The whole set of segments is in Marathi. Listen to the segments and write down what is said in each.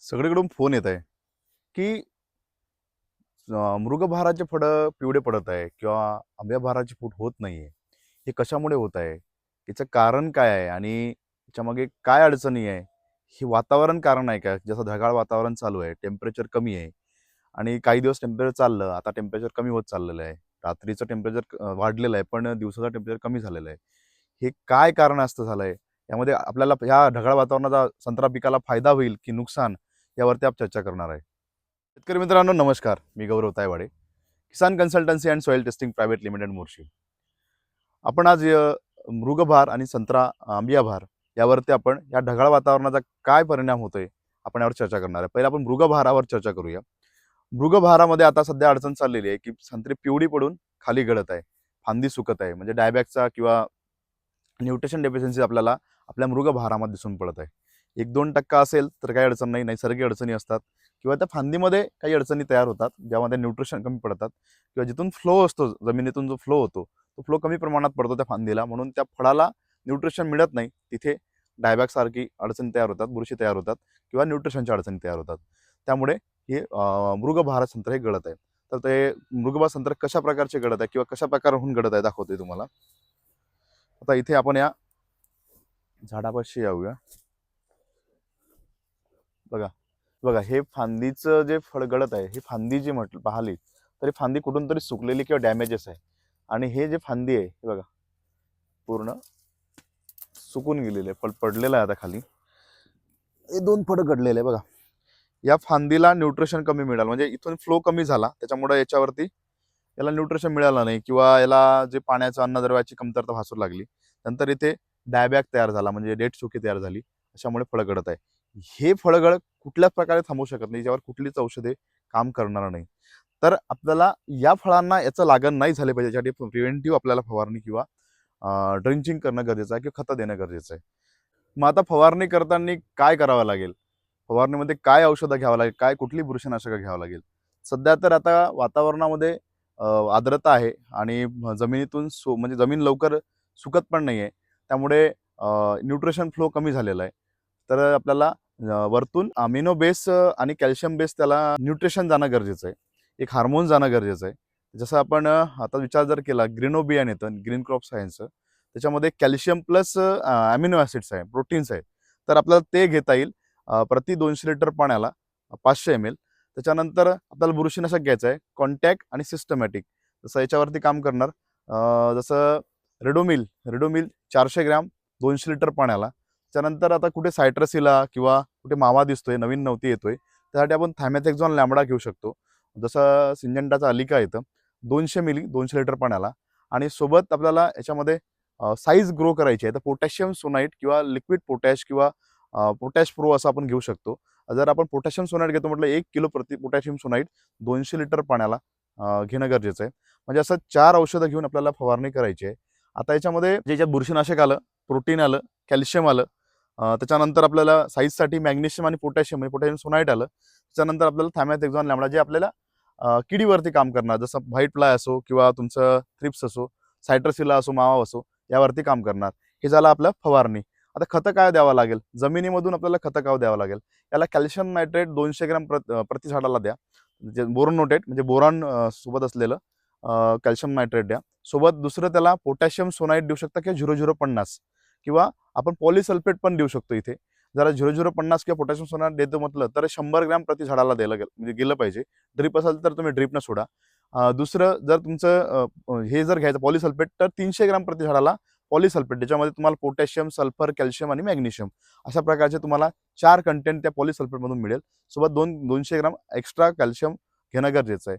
सगळीकडून फोन येत आहे की मृगभाराचे फळं पिवळे पडत आहे किंवा आंब्याभाराची फूट होत नाहीये. हे कशामुळे होत आहे? याचं कारण काय आहे आणि याच्यामागे काय अडचणी आहे? हे वातावरण कारण आहे का? जसं ढगाळ वातावरण चालू आहे, टेम्परेचर कमी आहे आणि काही दिवस टेम्परेचर चाललं, आता टेम्परेचर कमी होत चाललेलं आहे. रात्रीचं टेम्परेचर वाढलेलं आहे, पण दिवसाचं टेम्परेचर कमी झालेलं आहे. हे काय कारण असतं झालंय? यामध्ये आपल्याला ह्या ढगाळ वातावरणाचा संत्रा पिकाला फायदा होईल की नुकसान, यावरती आपण चर्चा करणार आहे. शेतकरी मित्रांनो नमस्कार, मी Gaurav Taywade, Kisan consultancy and soil testing private limited Murshi. आपण आज मृगभार आणि संत्रा आंबियाभार यावरती आपण या ढगाळ वातावरणाचा काय परिणाम होतोय आपण यावर चर्चा करणार आहे. पहिला आपण मृगभारावर चर्चा करूया. मृगभारामध्ये आता सध्या अडचण चाललेली आहे की संत्री पिवळी पडून खाली गळत आहे, फांदी सुकत आहे, म्हणजे डायबॅकचा किंवा न्यूट्रिशन डेफिशियन्सी आपल्याला आपल्या मृगभारामध्ये दिसून पडत आहे. 1-2% असेल तर काही अडचण नाही, नैसर्गिक अडचणी असतात किंवा त्या फांदीमध्ये काही अडचणी तयार होतात ज्यामध्ये न्यूट्रिशन कमी पडतात किंवा जिथून फ्लो असतो, जमिनीतून जो फ्लो होतो तो फ्लो कमी प्रमाणात पडतो त्या फांदीला, म्हणून त्या फळाला न्यूट्रिशन मिळत नाही. तिथे डायबॅक सारखी अडचणी तयार होतात, बुरशी तयार होतात किंवा न्यूट्रिशनच्या अडचणी तयार होतात. त्यामुळे हे मृगभार संत्र हे गळत आहे. तर ते मृगभार संत्र कशा प्रकारचे गळत आहे किंवा कशा प्रकारहून गळत आहे दाखवते तुम्हाला. आता इथे आपण या झाडापाशी येऊया. बघा बघा, हे फांदीचं जे फळ गळत आहे, ही फांदी जी म्हटलं पाहिली तरी फांदी कुठून तरी सुकलेली किंवा डॅमेजेस आहे. आणि हे जे फांदी आहे हे बघा पूर्ण सुकून गेलेले आहे, फळ पडलेलं आहे आता खाली. हे 2 फळं गडलेले आहे बघा. या फांदीला न्यूट्रिशन कमी मिळालं, म्हणजे इथून फ्लो कमी झाला, त्याच्यामुळे याच्यावरती याला न्यूट्रिशन मिळालं नाही किंवा याला जे पाण्याचं अन्नद्रव्याची कमतरता भासू लागली. नंतर इथे डायबॅक तयार झाला, म्हणजे डेट सुकी तयार झाली. अशामुळे फळं गळत आहे. हे फळगळ कुठल्याच प्रकारे थांबू शकत नाही, ज्यावर कुठलीच औषधे काम करणार नाही. तर आपल्याला या फळांना याचं लागण नाही झाले पाहिजे, यासाठी प्रिव्हेंटिव्ह आपल्याला फवारणी किंवा ड्रिंचिंग करणं गरजेचं आहे किंवा खतं देणं गरजेचं आहे. मग आता फवारणी करताना काय करावं लागेल? फवारणीमध्ये काय औषधं घ्यावं लागेल? काय कुठली बुरशीनाशकं घ्यावं लागेल? सध्या तर आता वातावरणामध्ये आर्द्रता आहे आणि जमिनीतून म्हणजे जमीन लवकर सुकत पण नाही आहे. त्यामुळे न्यूट्रिशन फ्लो कमी झालेला आहे. तर आपल्याला वरतून अमिनो बेस आणि कॅल्शियम बेस त्याला न्यूट्रिशन जाणं गरजेचं आहे. एक हार्मोन जाणं गरजेचं आहे. जसं आपण आता विचार जर केला, ग्रीनो बियाण येतं, ग्रीन क्रॉप सायन्सचं. त्याच्यामध्ये कॅल्शियम प्लस अमिनो ॲसिड्स आहे, प्रोटीन्स आहे. तर आपल्याला ते घेता येईल प्रति 200 लिटर पाण्याला 500 ml. त्याच्यानंतर आपल्याला बुरशीनाशक घ्यायचं आहे, कॉन्टॅक्ट आणि सिस्टमॅटिक. जसं याच्यावरती काम करणार जसं रेडोमिल रेडोमिल 400 ग्रॅम 200 लिटर पाण्याला. त्यानंतर आता कुठे सायट्रसिला किंवा कुठे मावा दिसतोय, नवीन नवती येतोय, त्यासाठी आपण थायमॅथॅक्झॉन लॅम्बडा घेऊ शकतो. जसं सिंजंटाचा अलिका येतं 200 मिली 200 लिटर पाण्याला. आणि सोबत आपल्याला याच्यामध्ये साईज ग्रो करायची आहे, तर पोटॅशियम सोनाईट किंवा लिक्विड पोटॅश किंवा पोटॅश प्रो असं आपण घेऊ शकतो. जर आपण पोटॅशियम सोनाईट घेतो म्हटलं 1 किलो प्रति पोटॅशियम सोनाईट 200 लिटर पाण्याला घेणं गरजेचं आहे. म्हणजे असं 4 औषधं घेऊन आपल्याला फवारणी करायची आहे. आता याच्यामध्ये जे बुरशीनाशक आलं, प्रोटीन आलं, कॅल्शियम आलं, त्याच्यानंतर आपल्याला साईजसाठी मॅग्नेशियम आणि पोटॅशियम म्हणजे पोटॅशियम सोनाईट आलं. त्याच्यानंतर आपल्याला थायमॅथॅक्झॉन लॅम्बडा जे आपल्याला किडीवरती काम करणार, जसं व्हाईट फ्लाय असो किंवा तुमचं थ्रिप्स असो, सायट्रसिला असो, मावा असो, यावरती काम करणार. हे झालं आपलं फवारणी. आता खतं काय द्यावं लागेल? जमिनीमधून आपल्याला खतं काय द्यावं लागेल? याला कॅल्शियम नायट्रेट 200 ग्रॅम प्रति झाडाला द्या. म्हणजे बोरॉन नोटेट म्हणजे बोरॉन सोबत असलेलं कॅल्शियम नायट्रेट द्या. सोबत दुसरं त्याला पोटॅशियम सोनाईट देऊ शकता किंवा 0050 किंवा आपण पॉलिसल्फेट पण देऊ शकतो. इथे जरा 0050 किंवा पोटॅशियम सोनाईट देतो म्हटलं तर 100 ग्रॅम प्रति झाडाला द्यायला म्हणजे गेलं पाहिजे. ड्रीप असेल तर तुम्ही ड्रीपनं सोडा. दुसरं जर तुमचं हे जर घ्यायचं पॉलिसल्फेट तर 300 ग्रॅम प्रति झाडाला पॉलिसल्फेट, ज्याच्यामध्ये तुम्हाला पोटॅशियम, सल्फर, कॅल्शियम आणि मॅग्नेशियम अशा प्रकारचे तुम्हाला 4 कंटेंट त्या पॉलिसल्फेटमधून मिळेल. सोबत 200 ग्रॅम एक्स्ट्रा कॅल्शियम घेणं गरजेचं आहे.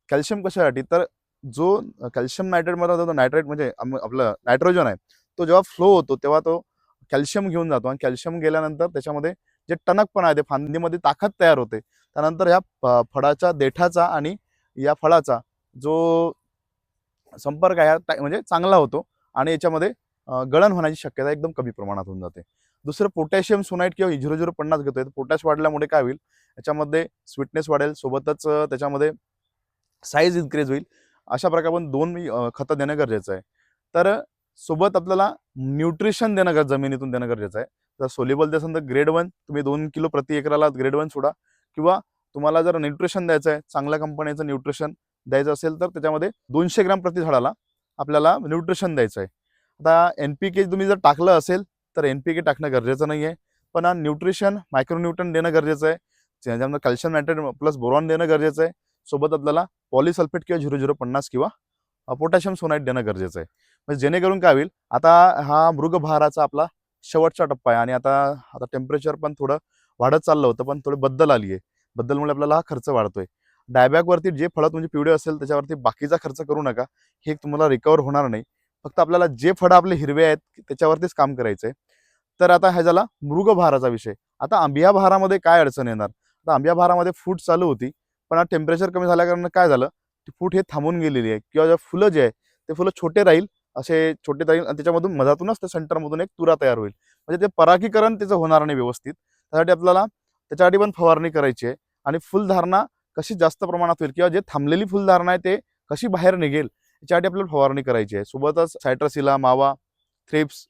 कॅल्शियम कशासाठी? तर जो कॅल्शियम नायट्रेटमध्ये जो नायट्रेट म्हणजे आपलं नायट्रोजन आहे, तो जेव्हा फ्लो होतो तेव्हा तो कॅल्शियम घेऊन जातो आणि कॅल्शियम गेल्यानंतर त्याच्यामध्ये जे टणकपणा आहे, ते फांदीमध्ये ताकद तयार होते. त्यानंतर ह्या फळाच्या देठाचा आणि या फळाचा जो संपर्क आहे म्हणजे चांगला होतो आणि याच्यामध्ये गळण होण्याची शक्यता एकदम कमी प्रमाणात होऊन जाते. दुसरं पोटॅशियम सोनाईट किंवा 0050 घेतोय, तर पोटॅश वाढल्यामुळे काय होईल, याच्यामध्ये स्वीटनेस वाढेल, सोबतच त्याच्यामध्ये साईज इन्क्रीज होईल. अशा प्रकारे आपण 2 खतं देणं गरजेचं आहे. तर सोबत आपल्याला न्यूट्रिशन देणं जमिनीतून देणं गरजेचं आहे. जर सोल्युबल द्यायचं असेल तर ग्रेड 1 तुम्ही 2 किलो प्रति एकराला ग्रेड 1 सोडा, किंवा तुम्हाला जर न्यूट्रिशन द्यायचं आहे, चांगल्या कंपनीचं न्यूट्रिशन द्यायचं असेल तर त्याच्यामध्ये 200 ग्रॅम प्रति झाडाला आपल्याला न्यूट्रिशन द्यायचं आहे. आता NPK तुम्ही जर टाकलं असेल तर NPK टाकणं गरजेचं नाही आहे, पण न्यूट्रिशन मायक्रोन्यूट्रन देणं गरजेचं आहे, त्याच्यामध्ये कॅल्शियम नायट्रेट प्लस बोरॉन देणं गरजेचं आहे. सोबत आपल्याला पॉलिसल्फेट किंवा 0050 किंवा पोटॅशियम सोनाईट देणं गरजेचं आहे. म्हणजे जेणेकरून काय होईल, आता हा मृगबहाराचा आपला शेवटचा टप्पा आहे आणि आता आता टेम्परेचर पण थोडं वाढत चाललं होतं, पण थोडी बद्दल आली आहे. बद्दलमुळे आपल्याला हा खर्च वाढतोय. डायबॅकवरती जे फळं तुमचे पिवळे असेल त्याच्यावरती बाकीचा खर्च करू नका, हे तुम्हाला रिकवर होणार नाही. फक्त आपल्याला जे फळं आपले हिरवे आहेत त्याच्यावरतीच काम करायचं आहे. तर आता हा झाला मृगबहाराचा विषय. आता आंबिया बहारामध्ये काय अडचण येणार? आता आंबिया बहारामध्ये फूट चालू होती, पण आता टेम्परेचर कमी झाल्याकारणानं काय झालं, ती फूट हे थांबून गेलेली आहे, किंवा जे फुलं जे आहे ते फुलं छोटे राहील, असे छोटे राहील आणि त्याच्यामधून मधातूनच त्या सेंटरमधून एक तुरा तयार होईल. म्हणजे ते परागीकरण त्याचं होणार नाही व्यवस्थित. त्यासाठी आपल्याला त्याच्यासाठी पण फवारणी करायची आहे आणि फुलधारणा कशी जास्त प्रमाणात होईल, किंवा जे थांबलेली फुलधारणा आहे ते कशी बाहेर निघेल याच्यासाठी आपल्याला फवारणी करायची आहे. सोबतच सायट्रसिला, मावा, थ्रिप्स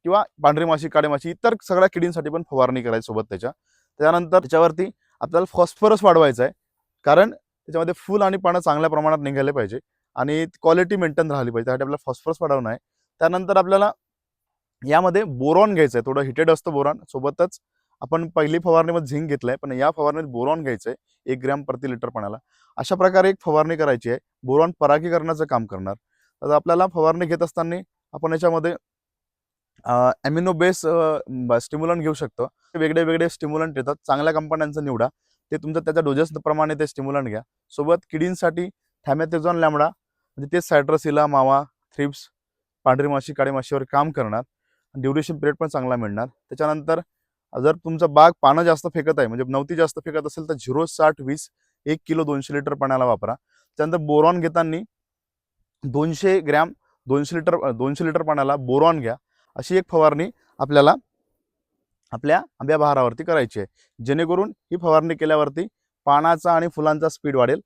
किंवा पांढरी माशी, काळी माशी इतर सगळ्या किडींसाठी पण फवारणी करायची सोबत त्याच्यानंतर त्याच्यावरती आपल्याला फॉस्फरस वाढवायचं आहे, कारण त्याच्यामध्ये फुल आणि पानं चांगल्या प्रमाणात निघाले पाहिजे आणि क्वालिटी मेंटेन राहिली पाहिजे. त्यासाठी आपल्याला फॉस्फरस वाढवणं आहे. त्यानंतर आपल्याला यामध्ये बोरॉन घ्यायचं आहे. थोडं हिटेड असतं बोरॉन. सोबतच आपण पहिली फवारणीमध्ये झिंक घेतलंय, पण या फवारणीत बोरॉन घ्यायचं आहे 1 ग्रॅम प्रति लिटर पाण्याला. अशा प्रकारे एक फवारणी करायची आहे. बोरॉन परागीकरणाचं काम करणार. तर आपल्याला फवारणी घेत असताना आपण याच्यामध्ये ॲमिनो बेस स्टिम्युलंट घेऊ शकतो. वेगळे वेगळे स्टिम्युलंट येतात, चांगल्या कंपन्यांचं निवडा. ते तुमचं त्याच्या डोजेस प्रमाणे ते स्टिम्युलंट घ्या. सोबत किडींसाठी थॅमॅथेझॉन लॅम्बडा, म्हणजे ते सायट्रसिला, मावा, थ्रिप्स, पांढरी माशी, काळी माशीवर काम करणार. ड्युरेशन पिरियड पण चांगला मिळणार. त्याच्यानंतर जर तुमचं बाग पानं जास्त फेकत आहे, म्हणजे नवती जास्त फेकत असेल तर 0-60-20 1 किलो 200 लिटर पाण्याला वापरा. त्यानंतर बोरॉन घेताना 200 ग्रॅम 200 लिटर पाण्याला बोरॉन घ्या. अशी एक फवारणी आपल्याला आपल्या आंब्या बहारावरती करायची आहे, जेणेकरून ही फवारणी केल्यावरती पानाचा आणि फुलांचा स्पीड वाढेल,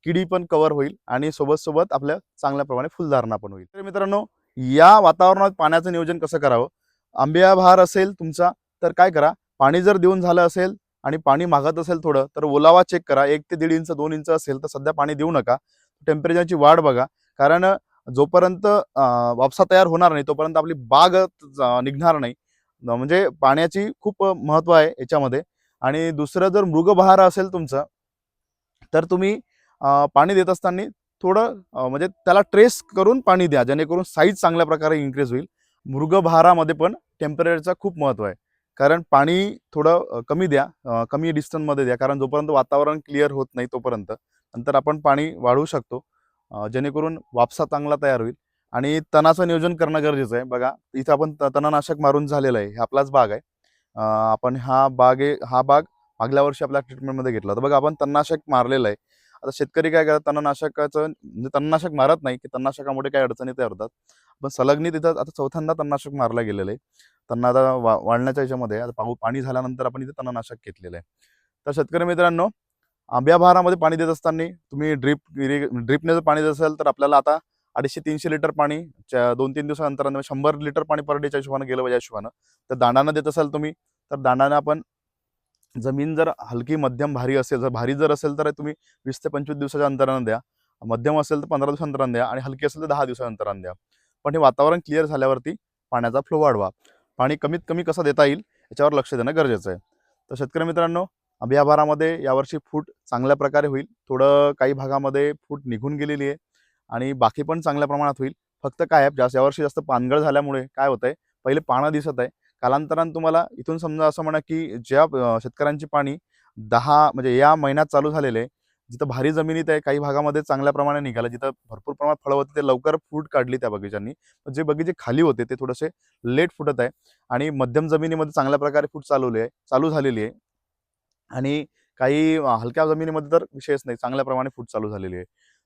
किडी पण कव्हर होईल आणि सोबत आपल्या चांगल्या प्रमाणे फुलधारणा पण होईल. तर मित्रांनो, या वातावरणात पाण्याचं नियोजन कसं करावं? आंब्या बहार असेल तुमचा तर काय करा, पाणी जर देऊन झालं असेल आणि पाणी मागत असेल थोडं, तर ओलावा चेक करा. 1 ते 1.5 इंच 2 इंच असेल तर सध्या पाणी देऊ नका. टेम्परेचरची वाढ बघा, कारण जोपर्यंत वापसा तयार होणार नाही तोपर्यंत आपली बाग निघणार नाही. म्हणजे पाण्याची खूप महत्त्व आहे याच्यामध्ये. आणि दुसरं, जर मृगबहार असेल तुमचं तर तुम्ही पाणी देत असताना थोडं म्हणजे त्याला ट्रेस करून पाणी द्या, जेणेकरून साईज चांगल्या प्रकारे इन्क्रीज होईल. मृगबहारामध्ये पण टेम्परेचरचं खूप महत्त्व आहे, कारण पाणी थोडं कमी द्या, कमी डिस्टन्समध्ये द्या, कारण जोपर्यंत वातावरण क्लिअर होत नाही तोपर्यंत नंतर आपण पाणी वाढवू शकतो, जेणेकरून वापसा चांगला तयार होईल. आणि तणाचं नियोजन करणं गरजेचं आहे. बघा, इथं आपण तणनाशक मारून झालेलं आहे, हे आपलाच बाग आहे. आपण हा बाग मागल्या वर्षी आपल्या ट्रीटमेंटमध्ये घेतला. तर बघा, आपण तणनाशक मारलेलं आहे. आता शेतकरी काय करतात, तणनाशकाचं म्हणजे तणनाशक मारत नाही, की तणनाशकामुळे काही अडचणी तयार होतात. पण सलगनी तिथं आता चौथ्यांदा तणनाशक मारलं गेलेलं आहे. त्यांना आता वाढण्याच्या ह्याच्यामध्ये आता पाणी झाल्यानंतर आपण इथे तणनाशक घेतलेलं आहे. तर शेतकरी मित्रांनो, आंब्या बहारामध्ये पाणी देत असताना तुम्ही ड्रिपने जर पाणी देत असाल तर आपल्याला आता 250-300 लिटर पाणी 2-3 दिवसानंतर 100 लिटर पाणी पर डेच्या हिशोबानं गेलं पाहिजे हिशोबानं. तर दांडानं देत असाल तुम्ही, तर दांडानं आपण जमीन जर हलकी मध्यम भारी असेल, जर भारी जर असेल तर तुम्ही 20 ते 25 दिवसाच्या अंतरानं द्या. मध्यम असेल तर 15 दिवसांतरानं द्या आणि हलकी असेल तर 10 दिवसांतरानं द्या. पण हे वातावरण क्लिअर झाल्यावरती पाण्याचा फ्लो वाढवा. पाणी कमीत कमी कसं देता येईल याच्यावर लक्ष देणं गरजेचं आहे. तर शेतकरी मित्रांनो, आंब्या बहारामध्ये यावर्षी फूट चांगल्या प्रकारे होईल. थोडं काही भागामध्ये फूट निघून गेलेली आहे आणि बाकी पण चांगल्या प्रमाणात होईल. फक्त काय आहे, यावर्षी जास्त पानगळ झाल्यामुळे काय होतंय, पहिले पानं दिसत आहे. कालांतरानं तुम्हाला इथून समजा असं म्हणा, की ज्या शेतकऱ्यांची पाणी 10 म्हणजे या महिन्यात चालू झालेले आहे, जिथं भारी जमिनीत आहे काही भागामध्ये चांगल्या प्रमाणे निघालं, जिथं भरपूर प्रमाणात फळं होती ते लवकर फूट काढली त्या बगीच्यांनी. जे बगीचे खाली होते ते थोडेसे लेट फुटत आहे आणि मध्यम जमिनीमध्ये चांगल्या प्रकारे फूट चालू झालेली आहे आणि काही हलक्या जमिनीमध्ये तर विषयच नाही, चांगल्या प्रमाणे फूट चालू झालेली आहे.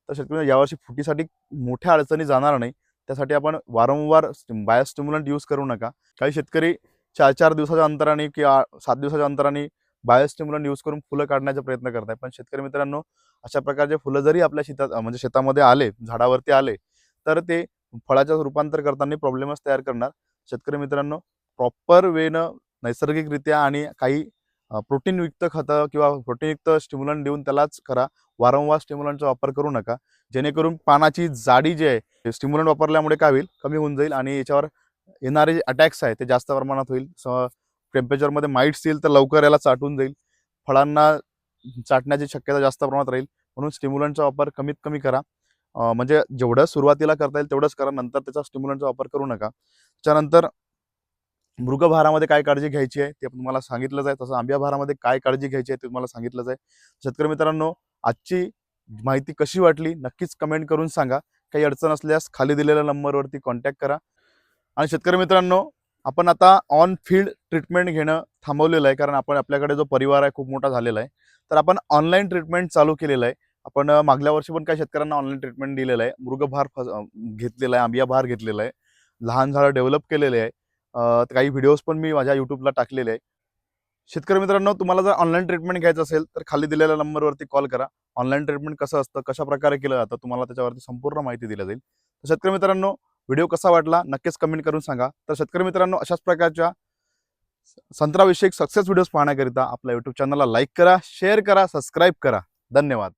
तर शेतकरी यावर्षी फुटीसाठी मोठ्या अडचणी जाणार नाही. त्यासाठी आपण वारंवार बायोस्टिम्युलंट यूज करू नका. काही शेतकरी 4-4 दिवसाच्या अंतराने किंवा 7 दिवसाच्या अंतराने बायोस्टिम्युलंट यूज करून फुलं काढण्याचा प्रयत्न करत आहे. पण शेतकरी मित्रांनो, अशा प्रकारचे फुलं जरी आपल्या शेतात म्हणजे शेतामध्ये आले, झाडावरती आले, तर ते फळाचं रूपांतर करताना प्रॉब्लेमच तयार करणार. शेतकरी मित्रांनो, प्रॉपर वेनं नैसर्गिकरित्या आणि काही प्रोटीनयुक्त खतं किंवा प्रोटीनयुक्त स्टिम्युलंट देऊन त्यालाच करा. वारंवार स्टिम्युलंटचा वापर करू नका, जेणेकरून पानाची जाडी जी आहे स्टिम्युलंट वापरल्यामुळे काय होईल, कमी होऊन जाईल आणि याच्यावर येणारे जे अटॅक्स आहे ते जास्त प्रमाणात होईल. टेम्परेचरमध्ये माइट्स येईल तर लवकर याला चाटून जाईल, फळांना चाटण्याची शक्यता जास्त प्रमाणात राहील. म्हणून स्टिम्युलंटचा वापर कमीत कमी करा. म्हणजे जेवढं सुरुवातीला करता येईल तेवढंच करा, नंतर त्याचा स्टिम्युलंटचा वापर करू नका. त्याच्यानंतर मृगभारामध्ये काय काळजी घ्यायची आहे ते तुम्हाला सांगितलंच आहे. तसं आंब्याभारामध्ये काय काळजी घ्यायची आहे ते तुम्हाला सांगितलंच आहे. शेतकरी मित्रांनो, आजची माहिती कशी वाटली नक्कीच कमेंट करून सांगा. काही अडचण असल्यास खाली दिलेल्या नंबरवरती कॉन्टॅक्ट करा. आणि शेतकरी मित्रांनो, आपण आता ऑन फील्ड ट्रीटमेंट घेणं थांबवलेलं आहे, कारण आपल्याकडे जो परिवार आहे खूप मोठा झालेला आहे. तर आपण ऑनलाईन ट्रीटमेंट चालू केलेलं आहे. आपण मागल्या वर्षी पण काही शेतकऱ्यांना ऑनलाईन ट्रीटमेंट दिलेलं आहे. मृगभार घेतलेला आहे, आंबियाभार घेतलेला आहे, लहान झाडं डेव्हलप केलेले आहे. काही व्हिडिओज पण मी माझ्या यूट्यूबला टाकलेले आहे. शेतकरी मित्रांनो, तुम्हाला जर ऑनलाईन ट्रीटमेंट घ्यायचं असेल तर खाली दिलेल्या नंबरवरती कॉल करा. ऑनलाईन ट्रीटमेंट कसं असतं, कशा प्रकारे केलं जातं, तुम्हाला त्याच्यावरती संपूर्ण माहिती दिली जाईल. तर शेतकरी मित्रांनो, व्हिडिओ कसा वाटला नक्कीच कमेंट करून सांगा. तर शेतकरी मित्रांनो, अशाच प्रकारच्या संत्रा विषयक सक्सेस व्हिडिओज पाहण्याकरिता आपल्या यूट्यूब चॅनलला लाईक करा, शेअर करा, सबस्क्राईब करा. धन्यवाद.